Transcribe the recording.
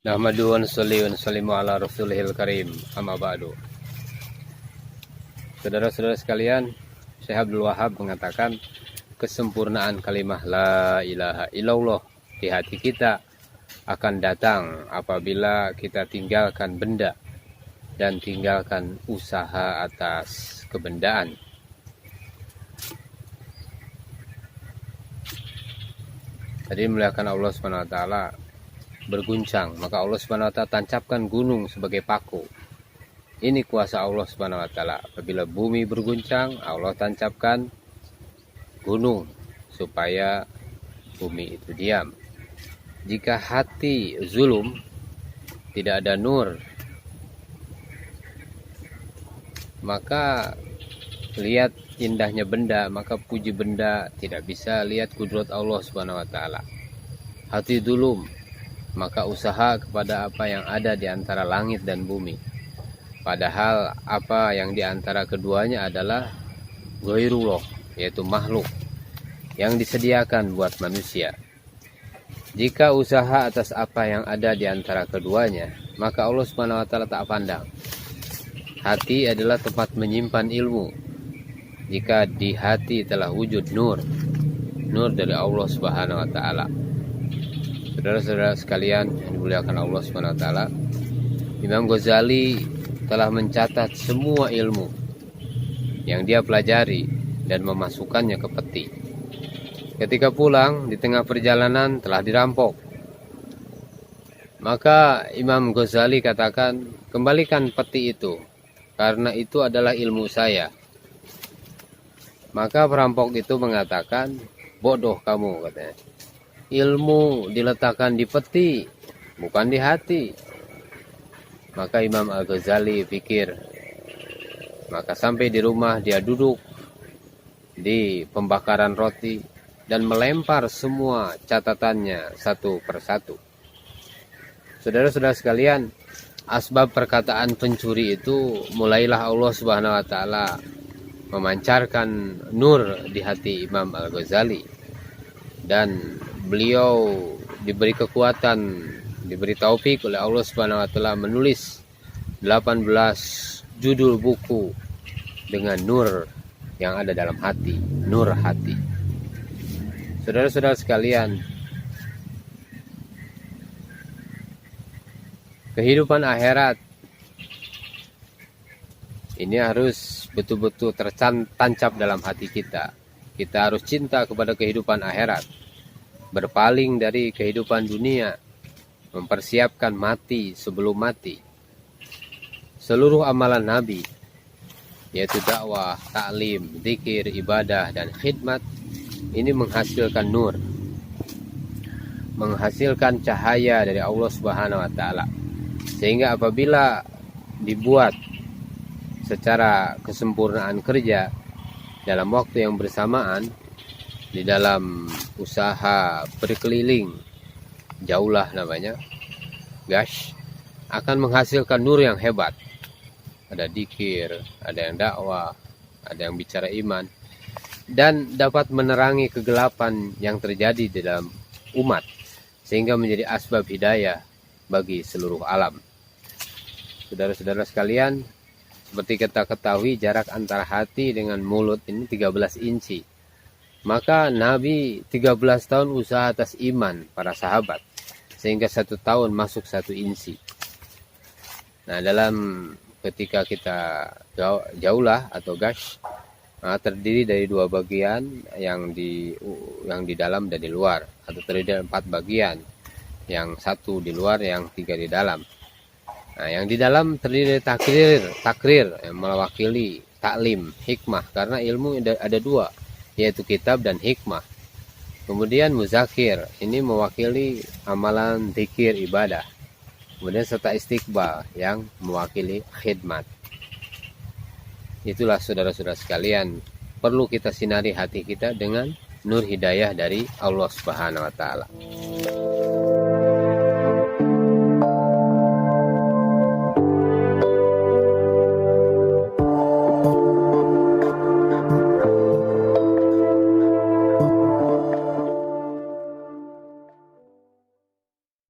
Nahmadu wa nusalli wa nusallimu ala rasulihil karim, amma ba'du. Saudara-saudara sekalian, Syekh Abdul Wahab mengatakan kesempurnaan kalimah la ilaha illallah di hati kita akan datang apabila kita tinggalkan benda dan tinggalkan usaha atas kebendaan. Tadi muliakan Allah SWT berguncang, maka Allah SWT tancapkan gunung sebagai paku. Ini kuasa Allah SWT. Apabila bumi berguncang, Allah tancapkan gunung supaya bumi itu diam. Jika hati zulum, tidak ada nur, maka lihat indahnya benda, maka puji benda, tidak bisa lihat kudrat Allah SWT. Hati zulum, maka usaha kepada apa yang ada di antara langit dan bumi. Padahal apa yang di antara keduanya adalah ghairullah, yaitu makhluk yang disediakan buat manusia. Jika usaha atas apa yang ada di antara keduanya, maka Allah SWT tak pandang. Hati adalah tempat menyimpan ilmu. Jika di hati telah wujud nur dari Allah SWT. Saudara-saudara sekalian yang dimuliakan Allah SWT, Imam Ghazali telah mencatat semua ilmu yang dia pelajari dan memasukkannya ke peti. Ketika pulang di tengah perjalanan telah dirampok. Maka Imam Ghazali katakan, kembalikan peti itu, karena itu adalah ilmu saya. Maka perampok itu mengatakan, bodoh kamu, katanya. Ilmu diletakkan di peti, bukan di hati. Maka Imam Al-Ghazali pikir. Maka sampai di rumah dia duduk di pembakaran roti dan melempar semua catatannya satu persatu. Saudara-saudara sekalian, asbab perkataan pencuri itu mulailah Allah Subhanahu wa taala memancarkan nur di hati Imam Al-Ghazali, dan beliau diberi kekuatan, diberi taufik oleh Allah Subhanahu wa taala menulis 18 judul buku dengan nur yang ada dalam hati, nur hati. Saudara-saudara sekalian, kehidupan akhirat ini harus betul-betul tertancap dalam hati kita. Kita harus cinta kepada kehidupan akhirat, berpaling dari kehidupan dunia, mempersiapkan mati sebelum mati. Seluruh amalan Nabi, yaitu dakwah, taklim, zikir, ibadah, dan khidmat, ini menghasilkan nur, menghasilkan cahaya dari Allah Subhanahu wa taala. Sehingga apabila dibuat secara kesempurnaan kerja dalam waktu yang bersamaan, di dalam usaha berkeliling, jaulah namanya, gash, akan menghasilkan nur yang hebat. Ada dikir, ada yang dakwah, ada yang bicara iman, dan dapat menerangi kegelapan yang terjadi di dalam umat, sehingga menjadi asbab hidayah bagi seluruh alam. Saudara-saudara sekalian, seperti kita ketahui, jarak antara hati dengan mulut ini 13 inci. Maka Nabi 13 tahun usaha atas iman para sahabat, sehingga 1 tahun masuk 1 inci. Nah, dalam ketika kita jaulah atau gash, terdiri dari 2 bagian, yang di dalam dan di luar, atau terdiri dari 4 bagian, yang 1 di luar, yang 3 di dalam. Nah, yang di dalam terdiri dari takrir yang mewakili taklim, hikmah, karena ilmu ada 2, yaitu kitab dan hikmah. Kemudian muzakir, ini mewakili amalan zikir, ibadah. Kemudian serta istiqbal yang mewakili khidmat. Itulah saudara-saudara sekalian, perlu kita sinari hati kita dengan nur hidayah dari Allah Subhanahu wa taala.